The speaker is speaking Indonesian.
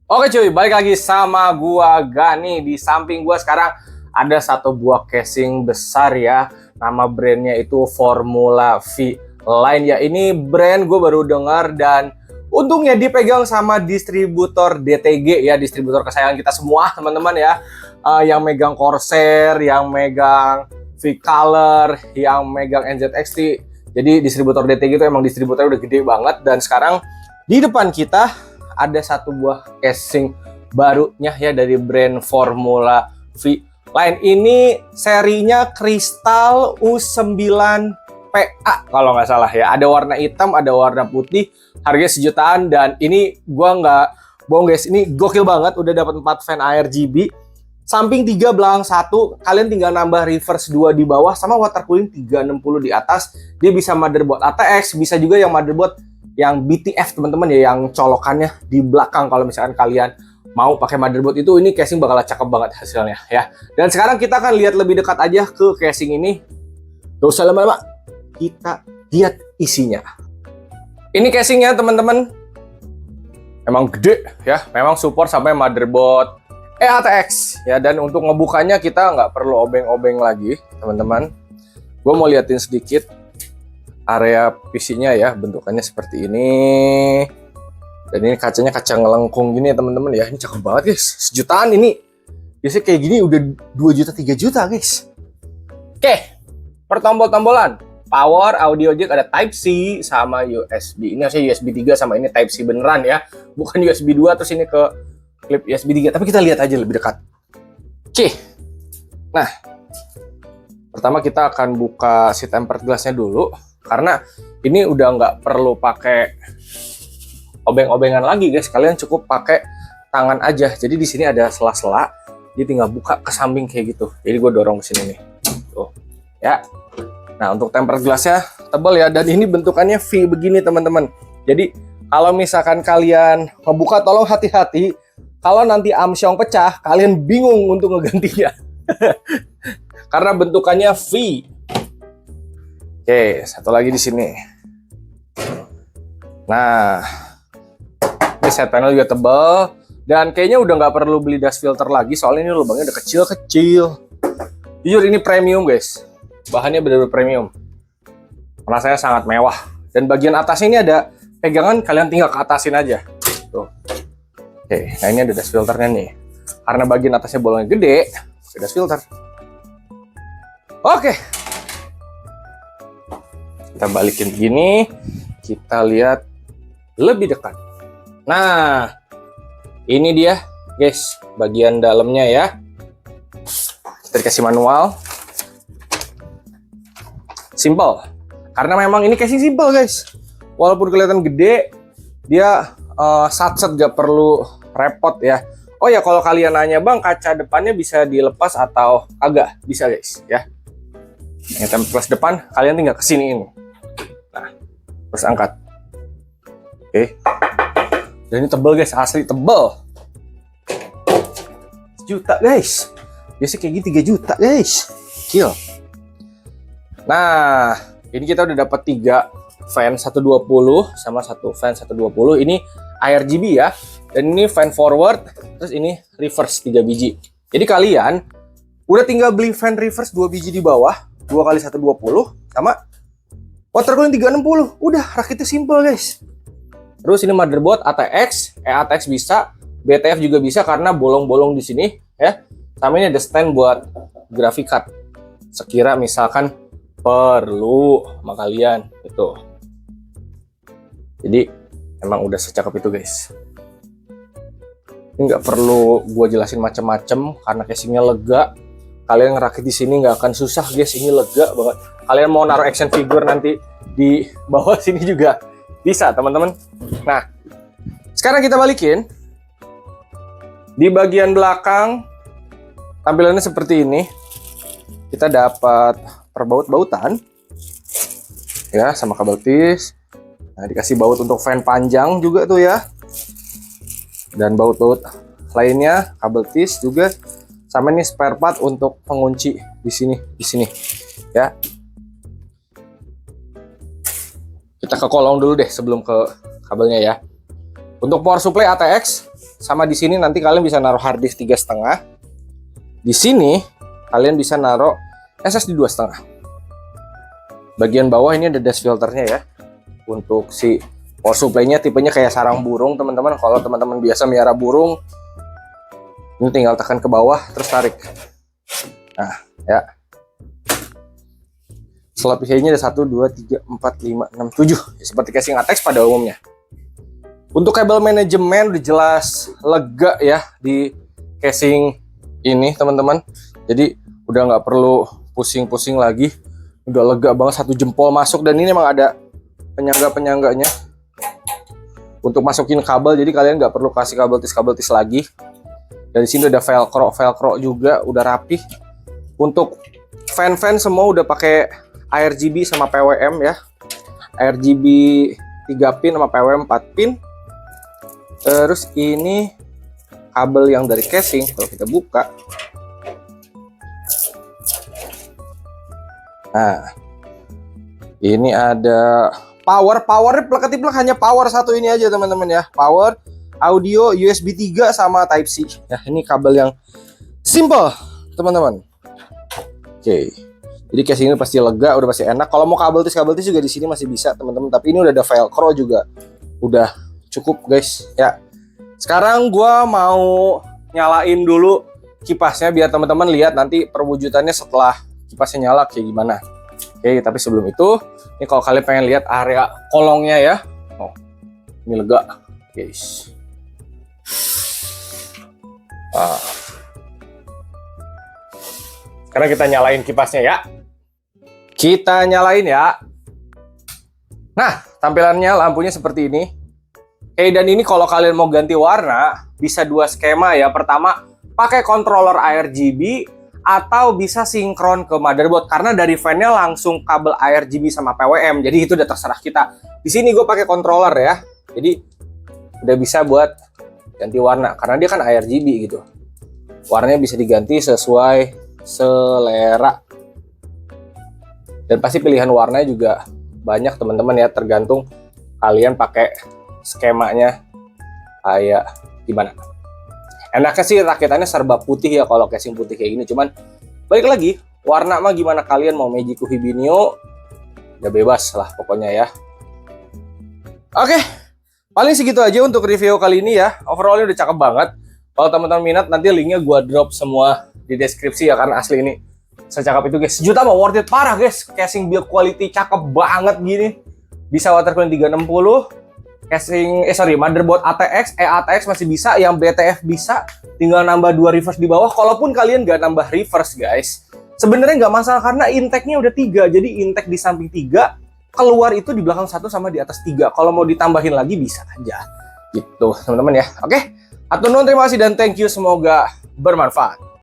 Oke cuy, balik lagi sama gua Gani. Di samping gua sekarang ada satu buah casing besar ya. Nama brandnya itu Formula V Line ya. Ini brand gue baru dengar dan untungnya dipegang sama distributor DTG ya, distributor kesayangan kita semua teman-teman ya. Yang megang Corsair, yang megang V-Color, yang megang NZXT. Jadi distributor DTG itu emang distributornya udah gede banget. Dan sekarang di depan kita ada satu buah casing barunya ya dari brand Formula V Line. Ini serinya Crystal U9PA kalau nggak salah ya. Ada warna hitam, ada warna putih, harganya sejutaan. Dan ini gua nggak bohong guys, ini gokil banget. Udah dapat 4 fan ARGB, samping 3 belakang 1. Kalian tinggal nambah reverse 2 di bawah sama water cooling 360 di atas. Dia bisa motherboard ATX, bisa juga yang motherboard yang BTF teman-teman ya, yang colokannya di belakang. Kalau misalkan kalian mau pakai motherboard itu, ini casing bakal cakep banget hasilnya ya. Dan sekarang kita akan lihat lebih dekat aja ke casing ini. Gak usah lama-lama, kita lihat isinya. Ini casingnya teman-teman emang gede ya, memang support sampai motherboard ATX ya. Dan untuk ngebukanya kita nggak perlu obeng-obeng lagi teman-teman. Gue mau liatin sedikit area PC-nya ya, bentukannya seperti ini. Dan ini kacanya kaca ngelengkung gini ya teman-teman ya. Ini cakep banget guys, sejutaan ini. Biasanya kayak gini udah 2 juta 3 juta guys. Oke, pertombol-tombolan. Power, audio jack, ada Type C sama USB. Ini harusnya USB 3 sama ini Type C beneran ya. Bukan USB 2 terus ini ke klip USB 3. Tapi kita lihat aja lebih dekat. Oke. Nah, pertama kita akan buka si tempered glass-nya dulu. Karena ini udah nggak perlu pakai obeng-obengan lagi guys, kalian cukup pakai tangan aja. Jadi di sini ada sela-sela, dia tinggal buka ke samping kayak gitu. Jadi gue dorong ke sini nih, tuh ya. Nah untuk tempered glassnya tebal ya, dan ini bentukannya V begini teman-teman. Jadi kalau misalkan kalian ngebuka, tolong hati-hati. Kalau nanti amsyong pecah, kalian bingung untuk ngegantinya. Karena bentukannya V. Oke, satu lagi di sini. Nah, ini side panel juga tebal, dan kayaknya udah nggak perlu beli dust filter lagi, soalnya ini lubangnya udah kecil-kecil. Jujur ini premium guys, bahannya benar-benar premium. Rasanya sangat mewah. Dan bagian atasnya ini ada pegangan, kalian tinggal ke atasin aja. Tuh. Oke, nah ini ada dust filternya nih. Karena bagian atasnya bolongnya gede, pakai dust filter. Oke. Kita balikin begini, kita lihat lebih dekat. Nah, ini dia guys, bagian dalamnya ya. Kita dikasih manual. Simple. Karena memang ini casing simple guys. Walaupun kelihatan gede, dia satset gak perlu repot ya. Oh ya, kalau kalian nanya bang, kaca depannya bisa dilepas atau agak? Bisa guys ya. Yang tempered glass depan, kalian tinggal kesini ini. Nah, terus angkat. Oke. Dan ini tebel guys, asli tebel. Juta guys. Biasanya kayak gini 3 juta guys. Kill. Nah, ini kita udah dapat 3 fan 120 sama 1 fan 120. Ini ARGB ya. Dan ini fan forward, terus ini reverse 3 biji. Jadi kalian udah tinggal beli fan reverse 2 biji di bawah, 2 kali 120 sama water cooling 360. Udah, rakitnya simple guys. Terus ini motherboard ATX, ATX bisa, BTF juga bisa karena bolong-bolong di sini ya. Sama ini ada stand buat graphic card. Sekira misalkan perlu sama kalian itu. Jadi emang udah secakep itu guys. Ini nggak perlu gue jelasin macem-macem karena casingnya lega. Kalian ngerakit di sini nggak akan susah guys, ini lega banget. Kalian mau naruh action figure nanti di bawah sini juga bisa teman-teman. Nah, sekarang kita balikin. Di bagian belakang tampilannya seperti ini. Kita dapat perbaut-bautan ya sama kabel tis. Nah, dikasih baut untuk fan panjang juga tuh ya. dan baut-baut lainnya, kabel tis juga, sama ini spare part untuk pengunci di sini ya. Kita ke kolong dulu deh sebelum ke kabelnya ya. Untuk power supply ATX, sama di sini nanti kalian bisa naruh hard disk 3,5. Di sini kalian bisa naruh SSD 2,5. Bagian bawah ini ada dash filternya ya. Untuk si power supply-nya tipenya kayak sarang burung, teman-teman. Kalau teman-teman biasa miara burung, ini tinggal tekan ke bawah terus tarik. Nah, ya. Slot PCI-nya ada 1, 2, 3, 4, 5, 6, 7. Ya, seperti casing ATX pada umumnya. Untuk kabel manajemen udah jelas lega ya di casing ini, teman-teman. Jadi udah nggak perlu pusing-pusing lagi. Udah lega banget, 1 jempol masuk, dan ini memang ada penyangga-penyangganya untuk masukin kabel. Jadi kalian nggak perlu kasih kabel tis lagi. Dari sini udah velcro juga, udah rapi. Untuk fan semua udah pakai ARGB sama PWM ya. ARGB 3 pin sama PWM 4 pin. Terus ini kabel yang dari casing, kalau kita buka. Nah, ini ada powernya plek-plek, hanya power satu ini aja teman-teman ya. Power, audio, USB 3 sama Type C. Ya, ini kabel yang simple teman-teman. Oke. Jadi casing ini pasti lega, udah pasti enak. Kalau mau kabel tis juga di sini masih bisa teman-teman. Tapi ini udah ada velcro juga, udah cukup guys ya. Sekarang gua mau nyalain dulu kipasnya biar teman-teman lihat nanti perwujudannya setelah kipasnya nyala kayak gimana. Oke, tapi sebelum itu, ini kalau kalian pengen lihat area kolongnya ya. Oh, ini lega guys. Sekarang kita nyalain kipasnya ya. Kita nyalain ya. Nah, tampilannya lampunya seperti ini. Dan ini kalau kalian mau ganti warna, bisa 2 skema ya. Pertama, pakai controller ARGB atau bisa sinkron ke motherboard, karena dari fan-nya langsung kabel ARGB sama PWM. Jadi itu udah terserah kita. Di sini gue pakai controller ya. Jadi udah bisa buat ganti warna karena dia kan ARGB gitu. Warnanya bisa diganti sesuai selera. Dan pasti pilihan warnanya juga banyak teman-teman ya, tergantung kalian pakai skemanya kayak gimana. Enaknya sih rakitannya serba putih ya kalau casing putih kayak gini. Cuman balik lagi, warna mah gimana kalian mau Magic Hibinio, udah bebas lah pokoknya ya. Oke, paling segitu aja untuk review kali ini ya. Overallnya udah cakep banget. Kalau teman-teman minat nanti linknya gua drop semua di deskripsi ya, karena asli ini secakep itu guys. 1 juta mah worth it parah guys. Casing build quality cakep banget gini. Bisa water cooling 360. Casing motherboard ATX, ATX masih bisa, yang BTF bisa. Tinggal nambah 2 reverse di bawah. Kalaupun kalian nggak nambah reverse guys, sebenarnya nggak masalah karena intake-nya udah 3. Jadi intake di samping 3, keluar itu di belakang 1 sama di atas 3. Kalau mau ditambahin lagi bisa aja. Gitu teman-teman ya. Oke. Atur nuhun, terima kasih dan thank you, semoga bermanfaat.